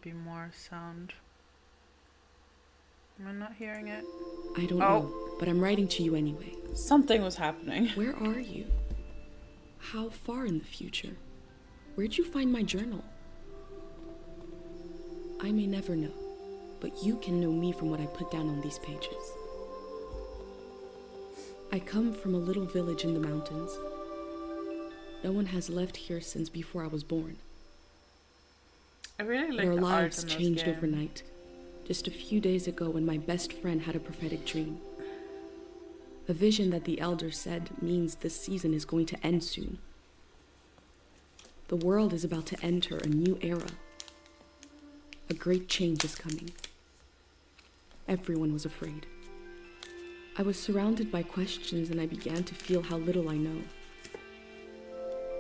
Be more sound. Am I not hearing it? I don't know, but I'm writing to you anyway. Something was happening. Where are you? How far in the future? Where'd you find my journal? I may never know, but you can know me from what I put down on these pages. I come from a little village in the mountains. No one has left here since before I was born. I really like Their the lives art in this changed game. overnight. Just a few days ago when my best friend had a prophetic dream. A vision that the elder said means this season is going to end soon. The world is about to enter a new era. A great change is coming. Everyone was afraid. I was surrounded by questions and I began to feel how little I know.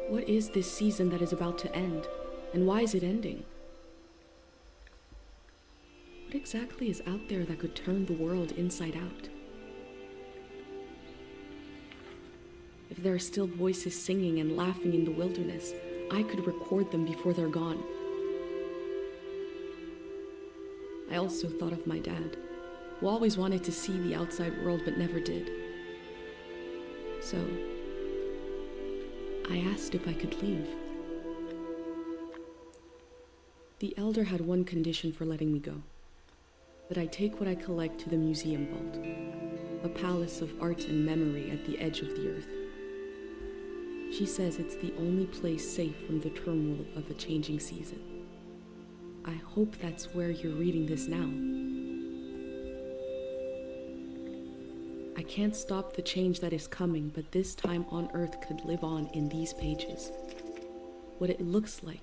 What is this season that is about to end? And why is it ending? What exactly is out there that could turn the world inside out? If there are still voices singing and laughing in the wilderness, I could record them before they're gone. I also thought of my dad, who always wanted to see the outside world but never did. So, I asked if I could leave. The elder had one condition for letting me go. That I take what I collect to the museum vault, a palace of art and memory at the edge of the earth. She says it's the only place safe from the turmoil of a changing season. I hope that's where you're reading this now. I can't stop the change that is coming, but this time on Earth could live on in these pages. What it looks like,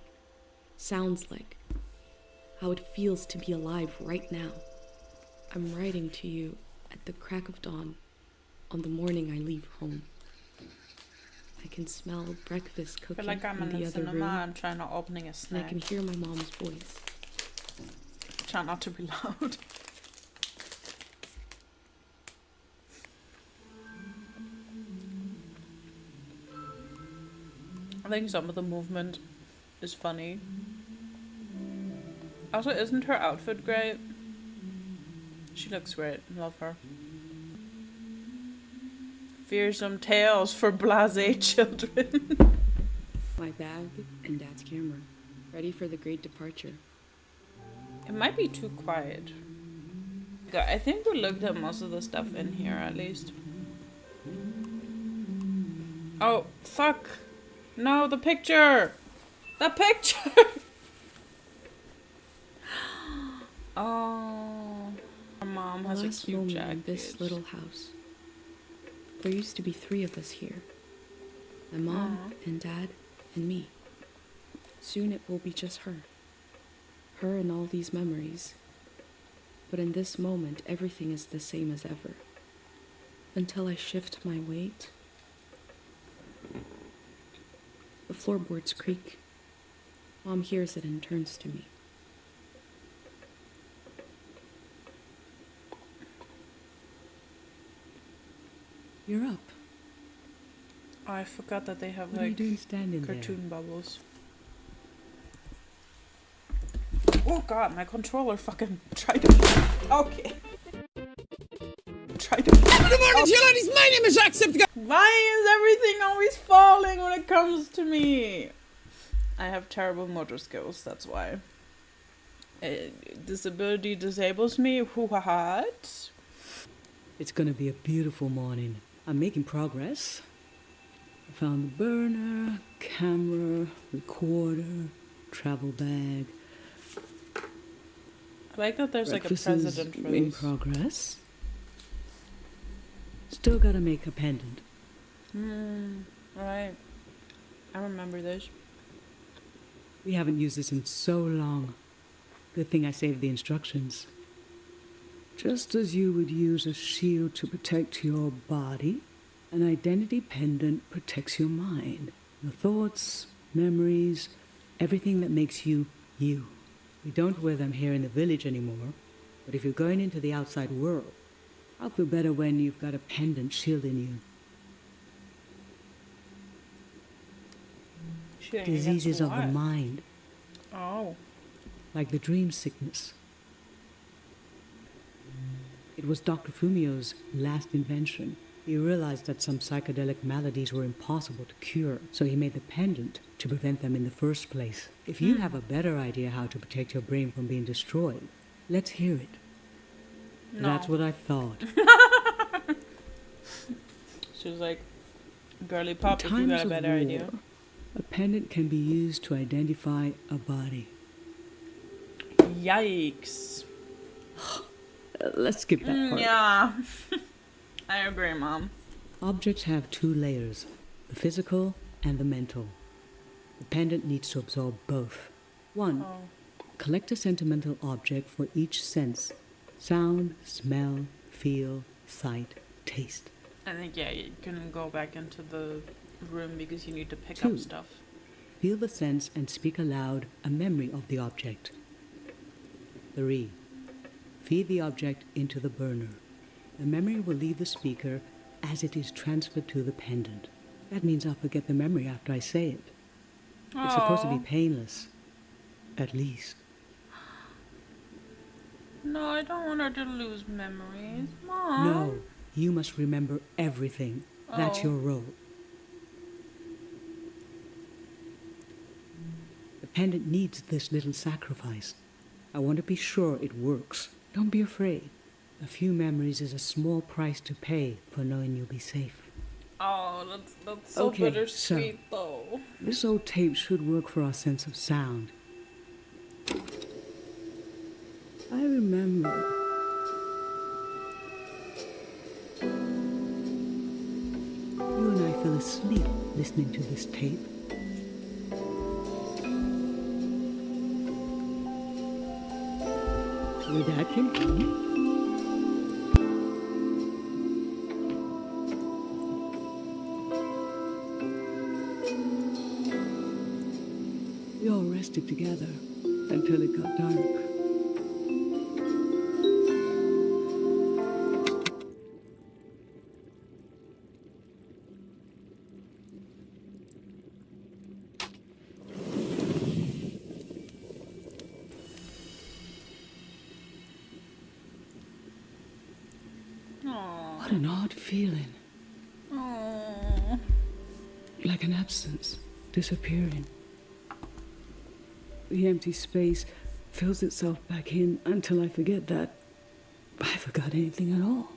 sounds like, how it feels to be alive right now. I'm writing to you at the crack of dawn on the morning I leave home. I can smell breakfast I cooking feel like I'm in in the a other cinema. room, I'm trying to opening a and snack. I can hear my mom's voice. Try not to be loud. I think some of the movement is funny. Also, isn't her outfit great? She looks great. Love her. Fearsome tales for blasé children. My bag and Dad's camera, ready for the great departure. It might be too quiet. I think we looked at most of the stuff in here, at least. Oh, fuck. No, the picture. The picture. Oh. Our mom has a Last cute moment jacket. in this little house. There used to be 3 of us here. My mom and Dad and me. Soon it will be just her. Her and all these memories. But in this moment, everything is the same as ever. Until I shift my weight. The floorboards creak. Mom hears it and turns to me. You're up. Oh, I forgot that they have What are you like doing standing cartoon bubbles. Oh god, my controller fucking tried to. Okay. Tried to. Good morning, ladies. My name is Jacksepticeye. Why is everything always falling when it comes to me? I have terrible motor skills, that's why. Disability disables me. What? It's gonna be a beautiful morning. I'm making progress. I found the burner, camera, recorder, travel bag. I like that there's like a Breakfast is president for in these. progress. Still gotta make a pendant. Right. I remember this. We haven't used this in so long. Good thing I saved the instructions. Just as you would use a shield to protect your body, an identity pendant protects your mind. Your thoughts, memories, everything that makes you, you. We don't wear them here in the village anymore, but if you're going into the outside world, I'll feel better when you've got a pendant shielding you. Shooting Diseases against of the what? mind. Oh. like the dream sickness. It was Dr. Fumio's last invention. He realized that some psychedelic maladies were impossible to cure, so he made the pendant to prevent them in the first place. If you have a better idea how to protect your brain from being destroyed, let's hear it. No. That's what I thought. She was like, girly pop, if you Times got a of better war, idea. a pendant can be used to identify a body. Yikes. Let's skip that part. Yeah. I agree, Mom. Objects have two layers, the physical and the mental. The pendant needs to absorb both. 1. Collect a sentimental object for each sense: sound, smell, feel, sight, taste. I think, yeah, you can go back into the room because you need to pick 2. up stuff. Feel the sense and speak aloud a memory of the object. 3. Feed the object into the burner. The memory will leave the speaker as it is transferred to the pendant. That means I'll forget the memory after I say it. It's supposed to be painless. At least. No, I don't want her to lose memories. Mom. No, you must remember everything. That's your role. The pendant needs this little sacrifice. I want to be sure it works. Don't be afraid. A few memories is a small price to pay for knowing you'll be safe. Oh, that's so Okay, bittersweet, though. This old tape should work for our sense of sound. I remember. You and I fell asleep listening to this tape. Your dad came home. We all rested together until it got dark. Aww. What an odd feeling. Aww. Like an absence, disappearing. The empty space fills itself back in until I forget that I forgot anything at all.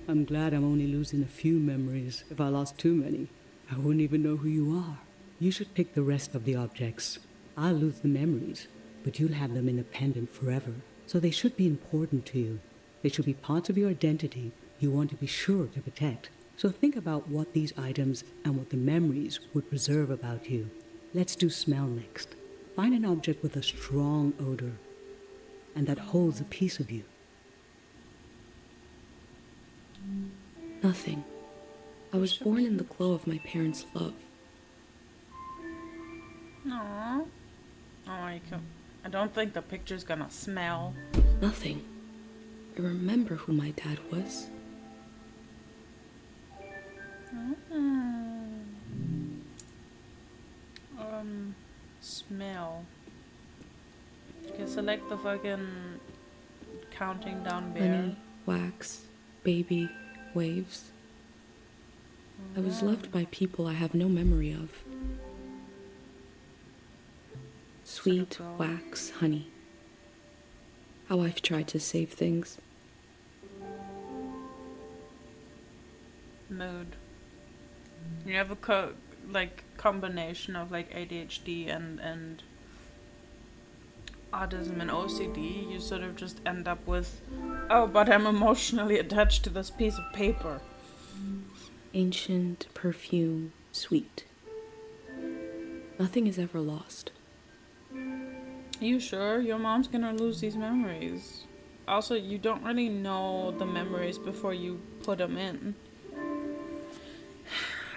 I'm glad I'm only losing a few memories. If I lost too many, I wouldn't even know who you are. You should pick the rest of the objects. I'll lose the memories, but you'll have them independent forever. So they should be important to you. They should be parts of your identity you want to be sure to protect. So think about what these items and what the memories would preserve about you. Let's do smell next. Find an object with a strong odor and that holds a piece of you. Nothing. I was born in the glow of my parents' love. Aww. I don't think the picture's gonna smell. Nothing. I remember who my dad was. Smell. Okay, select the fucking counting down bear. Honey, wax, baby, waves. I was loved by people I have no memory of. Sweet, wax, honey. How I've tried to save things. Mood. You have a combination of like ADHD and autism and OCD. You sort of just end up with, oh, but I'm emotionally attached to this piece of paper. Ancient, perfume, sweet. Nothing is ever lost. You sure? Your mom's gonna lose these memories. Also, you don't really know the memories before you put them in.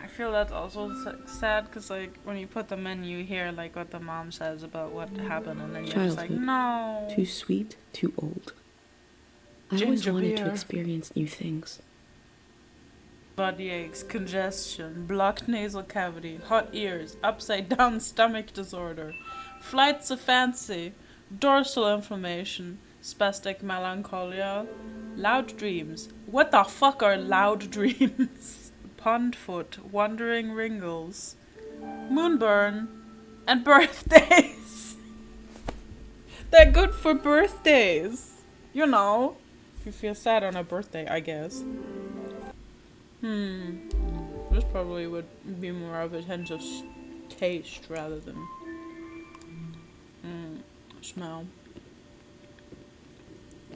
I feel that's also sad because, like, when you put them in, you hear, like, what the mom says about what happened, and then you're just like, no. Too sweet, too old. I always Ginger wanted beer. to experience new things. body aches, congestion, blocked nasal cavity, hot ears, upside down stomach disorder, flights of fancy, dorsal inflammation, spastic melancholia, loud dreams. What the fuck are loud dreams? Pond foot, wandering wrinkles, moonburn, and birthdays. They're good for birthdays. You know, if you feel sad on a birthday, I guess. This probably would be more of a sense of taste rather than smell.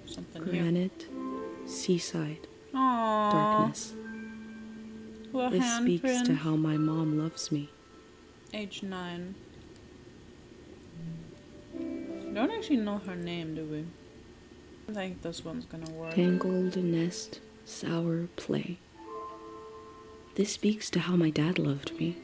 Something new. Granite, seaside, Aww. darkness. Little This handprint. speaks to how my mom loves me. Age 9. We don't actually know her name, do we? I think this one's gonna work. Tangled nest, sour play. This speaks to how my dad loved me.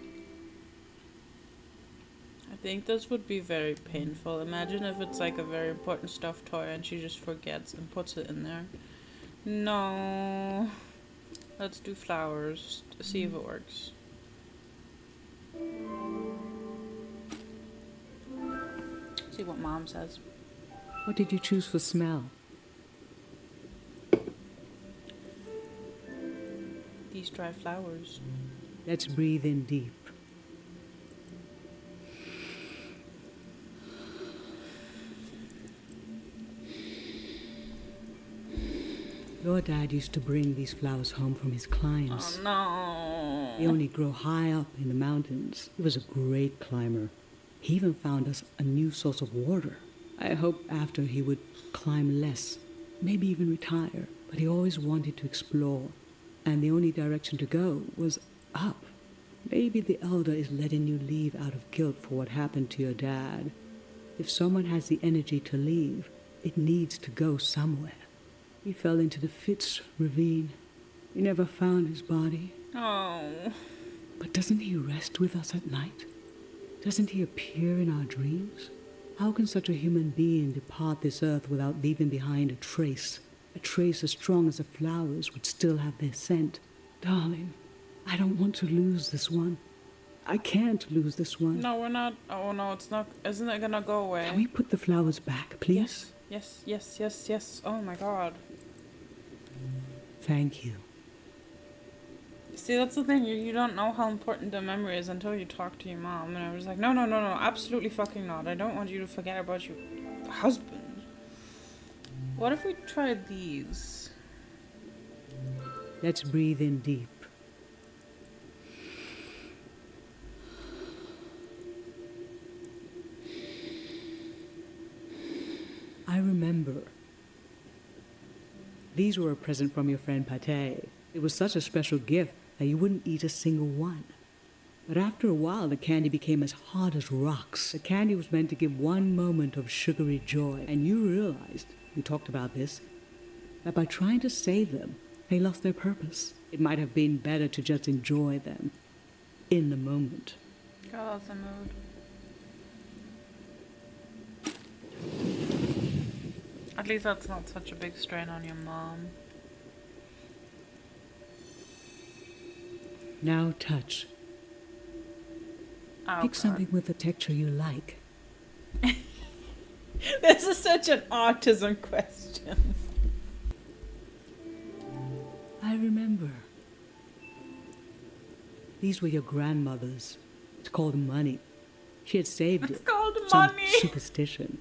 I think this would be very painful. Imagine if it's like a very important stuffed toy and she just forgets and puts it in there. No. Let's do flowers to see if it works. See what mom says. What did you choose for smell? These dry flowers. Let's breathe in deep. Your dad used to bring these flowers home from his clients. Oh no. They only grow high up in the mountains. He was a great climber. He even found us a new source of water. I hoped after he would climb less, maybe even retire, but he always wanted to explore, and the only direction to go was up. Maybe the elder is letting you leave out of guilt for what happened to your dad. If someone has the energy to leave, it needs to go somewhere. He fell into the Fitz ravine. We never found his body. Oh. But doesn't he rest with us at night? Doesn't he appear in our dreams? How can such a human being depart this earth without leaving behind a trace as strong as the flowers would still have their scent? Darling, I don't want to lose this one. I can't lose this one. No, we're not. Oh no, it's not. Isn't it gonna go away? Can we put the flowers back, please? Yes. Oh my god. Thank you. See, that's the thing. You don't know how important the memory is until you talk to your mom. And I was like, no, absolutely fucking not. I don't want you to forget about your husband. What if we tried these? Let's breathe in deep. I remember. These were a present from your friend Pate. It was such a special gift that you wouldn't eat a single one. But after a while, the candy became as hard as rocks. The candy was meant to give one moment of sugary joy, and you realized, we talked about this, that by trying to save them, they lost their purpose. It might have been better to just enjoy them in the moment. Got out the mood. At least that's not such a big strain on your mom. Now touch. Oh, Pick God. something with a texture you like. This is such an autism question. I remember. These were your grandmother's. It's called money. She had saved It's it. called Some money. superstition.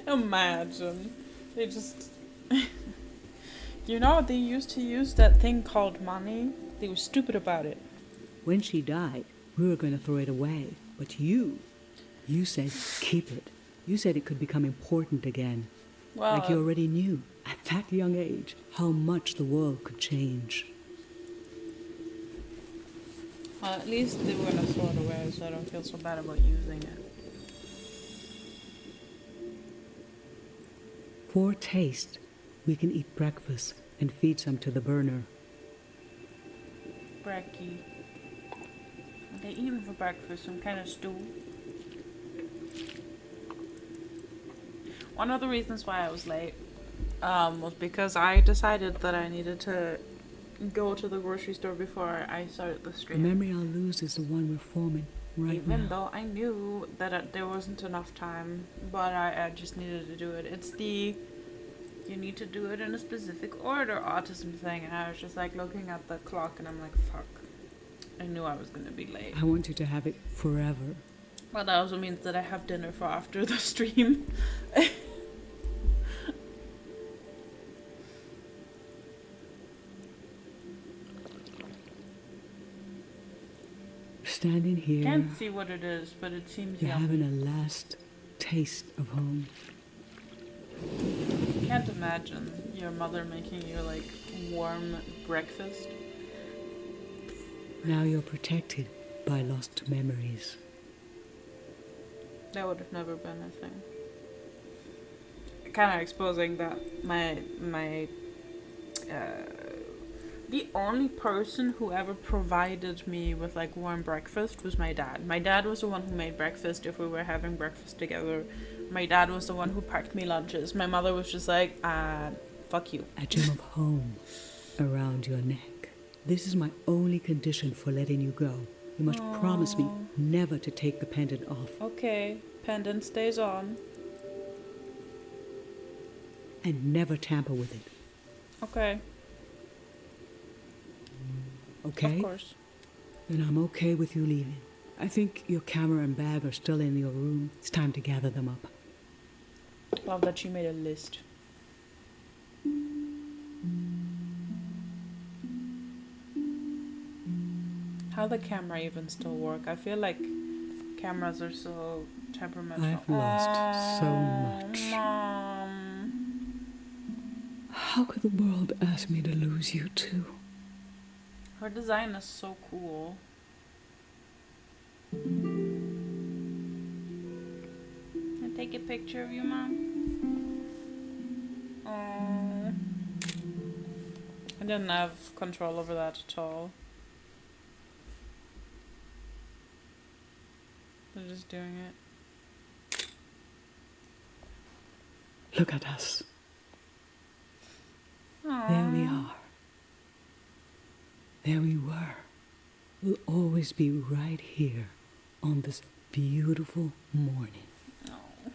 Imagine. They just... You know, they used to use that thing called money. They were stupid about it. When she died, we were going to throw it away. But you said keep it. You said it could become important again. Well, Like you already knew, at that young age, how much the world could change. well, at least they were gonna throw it away, so I don't feel so bad about using it. For taste, we can eat breakfast and feed some to the burner. Brekkie. Okay, eating for breakfast, some kind of stew. One of the reasons why I was late was because I decided that I needed to go to the grocery store before I started the The stream. memory I'll lose is the one we're forming right Even now. though I knew that there wasn't enough time, but I just needed to do it. It's the you need to do it in a specific order autism thing, and I was just like looking at the clock and I'm like, fuck. I knew I was gonna be late. I want you to have it forever. Well, that also means that I have dinner for after the stream. Standing here, Can't see what it is, but it seems you're yummy. having a last taste of home. Can't imagine your mother making you like warm breakfast. Now you're protected by lost memories. That would have never been a thing. Kind of exposing that the only person who ever provided me with like warm breakfast was my dad. My dad was the one who made breakfast if we were having breakfast together. My dad was the one who packed me lunches. My mother was just like, fuck you. A gem of home around your neck. This is my only condition for letting you go. You must promise me never to take the pendant off. Okay, pendant stays on. And never tamper with it. Okay, Okay? of course. Then I'm okay with you leaving. I think your camera and bag are still in your room. It's time to gather them up. Love that she made a list. How the camera even still work? I feel like cameras are so temperamental. I've lost so much. Mom. How could the world ask me to lose you too? Her design is so cool. Can I take a picture of you, Mom? Oh. I didn't have control over that at all. They're just doing it. Look at us. Aww. There we are. There we were. We'll always be right here on this beautiful morning. Oh.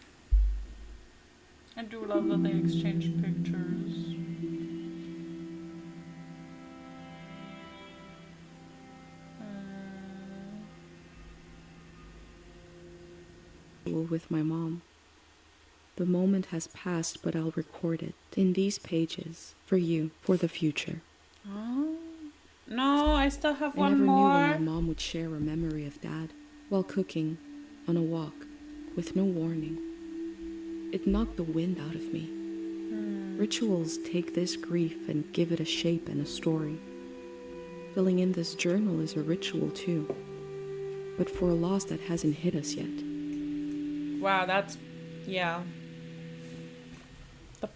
I do love that they exchanged pictures. With my mom. The moment has passed, but I'll record it in these pages for you, for the future. Oh. No, I still have I one never more. knew when my mom would share a memory of Dad while cooking, on a walk, with no warning. It knocked the wind out of me. Rituals take this grief and give it a shape and a story. Filling in this journal is a ritual too, but for a loss that hasn't hit us yet. Wow, that's, yeah.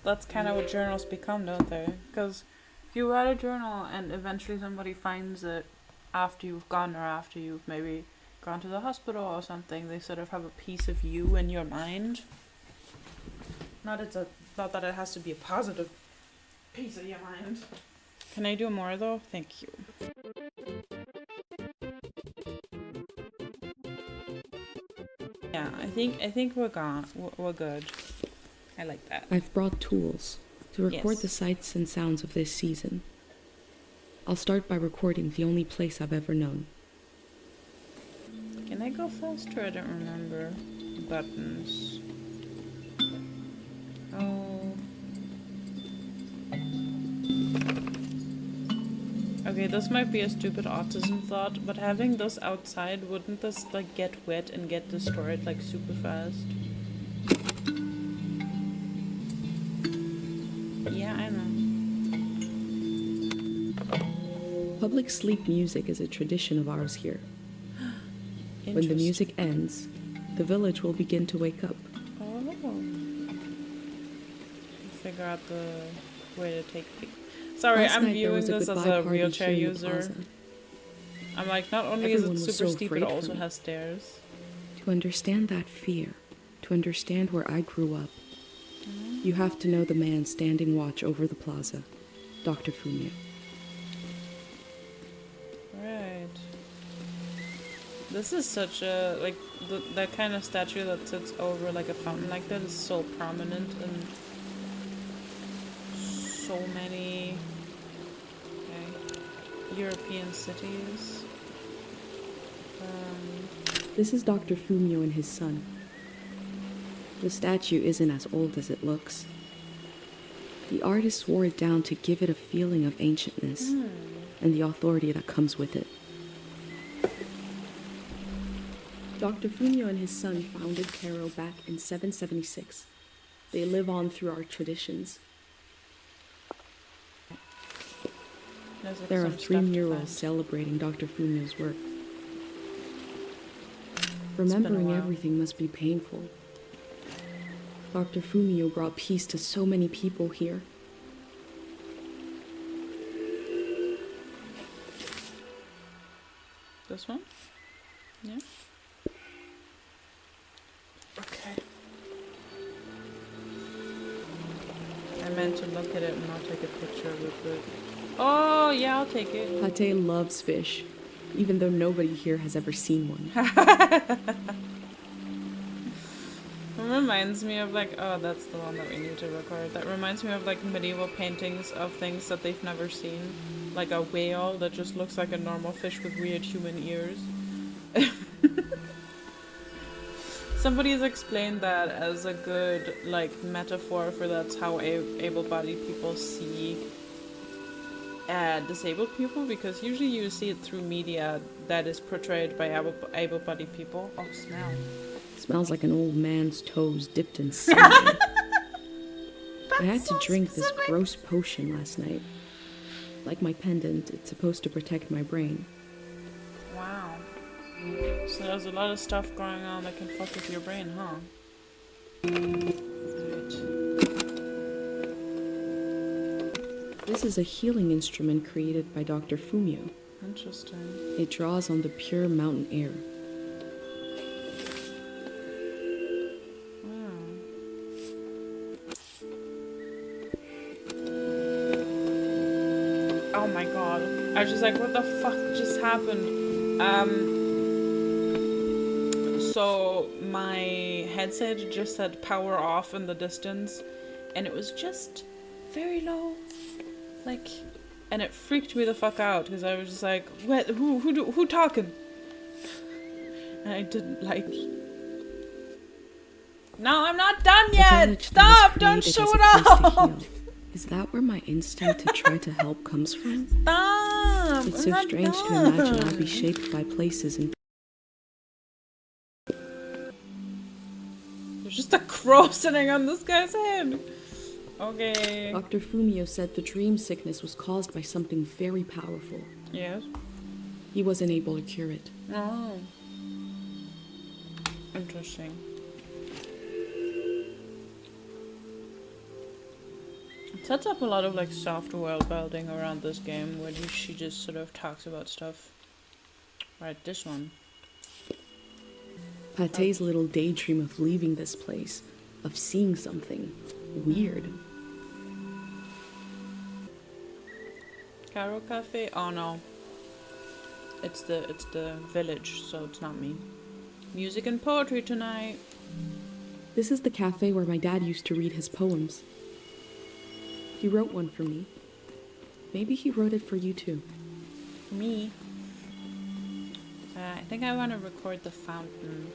That's kind of what journals become, don't they? Because if you write a journal and eventually somebody finds it after you've gone or after you've maybe gone to the hospital or something, they sort of have a piece of you in your mind. Not that it has to be a positive piece of your mind. Can I do more though? Thank you. Yeah, I think we're gone. We're good. I like that. I've brought tools to record Yes. the sights and sounds of this season. I'll start by recording the only place I've ever known. Can I go faster? I don't remember. Buttons. Oh. Okay, this might be a stupid autism thought, but having this outside, wouldn't this like get wet and get destroyed like super fast? Yeah, I know. Public sleep music is a tradition of ours here. When the Interesting. music ends, the village will begin to wake up. Oh. Figure out the way to take pictures. Sorry, Last I'm night there viewing was a this as goodbye a party wheelchair here in the user. plaza. I'm like, not only Everyone is it was super so steep, it afraid for also me. has stairs. To understand that fear, to understand where I grew up, you have to know the man standing watch over the plaza, Dr. Fumio. This is such a, like, that kind of statue that sits over like a fountain like that is so prominent in so many European cities. This is Dr. Fumio and his son. The statue isn't as old as it looks. The artist wore it down to give it a feeling of ancientness and the authority that comes with it. Dr. Fumio and his son founded Cairo back in 776. They live on through our traditions. Like There are some 3 stuff to murals find. celebrating Dr. Fumio's work. been a Remembering while. everything must be painful. Dr. Fumio brought peace to so many people here. This one? Yeah. Okay. I meant to look at it and not take a picture of it, but... Oh, yeah, I'll take it. Pate loves fish, even though nobody here has ever seen one. It reminds me of like, oh, that's the one that we need to record. That reminds me of like medieval paintings of things that they've never seen. Like a whale that just looks like a normal fish with weird human ears. Somebody has explained that as a good like metaphor for that's how able-bodied people see disabled people, because usually you see it through media that is portrayed by able-bodied people. Oh, smell. Smells like an old man's toes dipped in cinnamon. I had to drink this gross potion last night. Like my pendant, it's supposed to protect my brain. Wow. So there's a lot of stuff going on that can fuck with your brain, huh? Right. This is a healing instrument created by Dr. Fumio. Interesting. It draws on the pure mountain air. Oh my god. I was just like, what the fuck just happened? So my headset just said power off in the distance, and it was just very low. Like, and it freaked me the fuck out, because I was just like, what, who talking? And I didn't like... No, I'm not done The yet! village that was Stop! Don't created show as it a place to off! heal. Is that where my instinct to try to help comes from? Stop! It's I'm so not strange done. to imagine I'll be shaped by places and There's just a crow sitting on this guy's head. Okay. Dr. Fumio said the dream sickness was caused by something very powerful. Yes. He wasn't able to cure it. Oh. Interesting. It sets up a lot of like soft world building around this game where she just sort of talks about stuff. Right, this one. Pate's little daydream of leaving this place, of seeing something weird. Caro Cafe? Oh no. It's the village, so it's not me. Music and poetry tonight. This is the cafe where my dad used to read his poems. He wrote one for me. Maybe he wrote it for you too. Me. I think I want to record the fountain.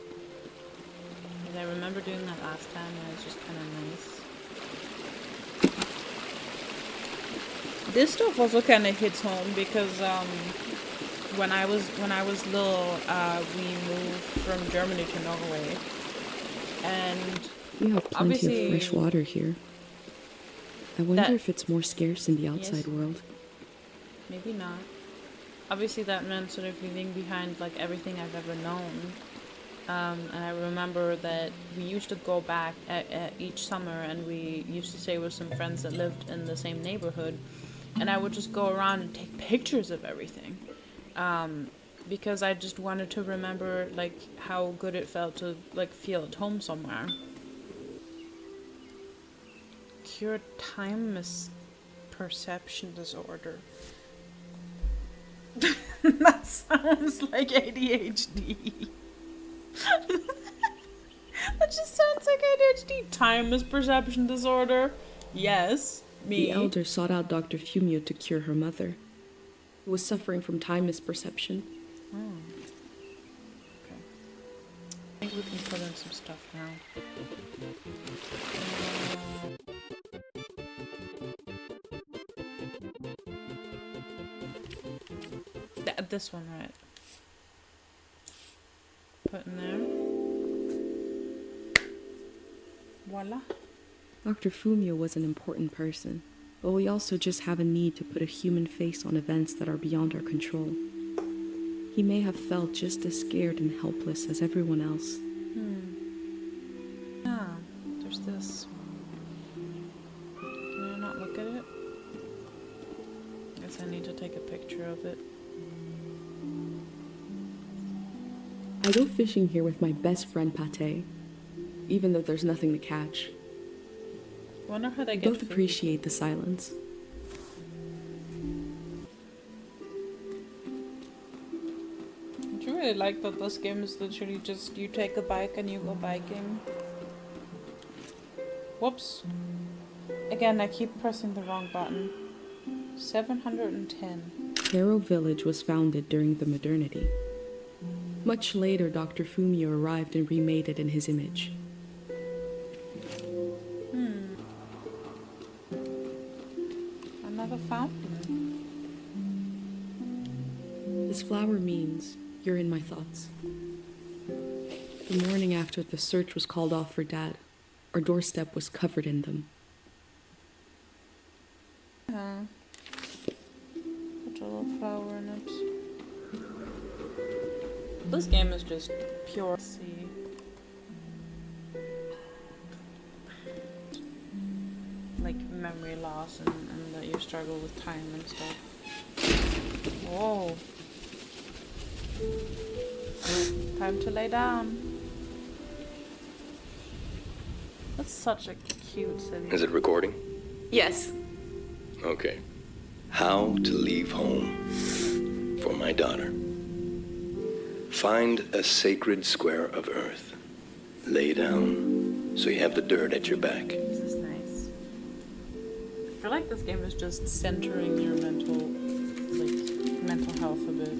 Because I remember doing that last time and it's just kind of nice. This stuff also kind of hits home because when I was little, we moved from Germany to Norway, and You have plenty obviously of fresh water here. I wonder that- if it's more scarce in the outside Yes. world. maybe not. Obviously, that meant sort of leaving behind like everything I've ever known. And I remember that we used to go back at each summer, and we used to stay with some friends that lived in the same neighborhood. And I would just go around and take pictures of everything, because I just wanted to remember like how good it felt to like feel at home somewhere. Cure time misperception disorder. That sounds like ADHD. That just sounds like ADHD. Time is perception disorder. Yes, me. The elder sought out Dr. Fumio to cure her mother, who was suffering from time misperception. Okay. I think we can put in some stuff now. This one, right? Put in there. Voila. Dr. Fumio was an important person, but we also just have a need to put a human face on events that are beyond our control. He may have felt just as scared and helpless as everyone else. Ah, there's this. Can I not look at it? Guess I need to take a picture of it. I go fishing here with my best friend Pate, even though there's nothing to catch. Wonder how they We get both food. appreciate the silence. Do you really like that this game is literally just you take a bike and you go biking? Whoops. Again, I keep pressing the wrong button. 710. Caro Village was founded during the modernity. Much later, Dr. Fumio arrived and remade it in his image. Another fountain. This flower means you're in my thoughts. The morning after the search was called off for Dad, our doorstep was covered in them. Put a little flower in it. This game is just pure sea. Like memory loss and that you struggle with time and stuff. Whoa. Time to lay down. That's such a cute city. Is it recording? Yes. Okay. How to leave home for my daughter. Find a sacred square of earth. Lay down so you have the dirt at your back. This is nice. I feel like this game is just centering your mental health a bit.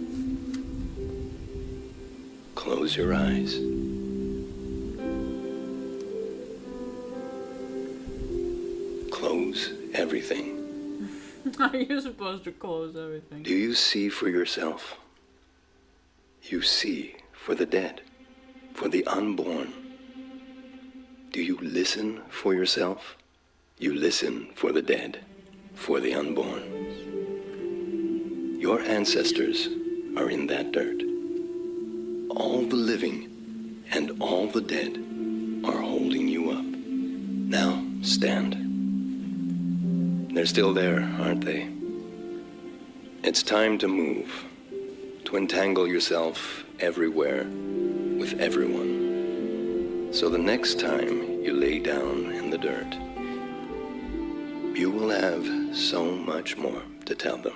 Close your eyes. Close everything. Are you supposed to close everything? Do you see for yourself? You see for the dead, for the unborn. Do you listen for yourself? You listen for the dead, for the unborn. Your ancestors are in that dirt. All the living and all the dead are holding you up. Now stand. They're still there, aren't they? It's time to move, to entangle yourself everywhere with everyone. So the next time you lay down in the dirt, you will have so much more to tell them.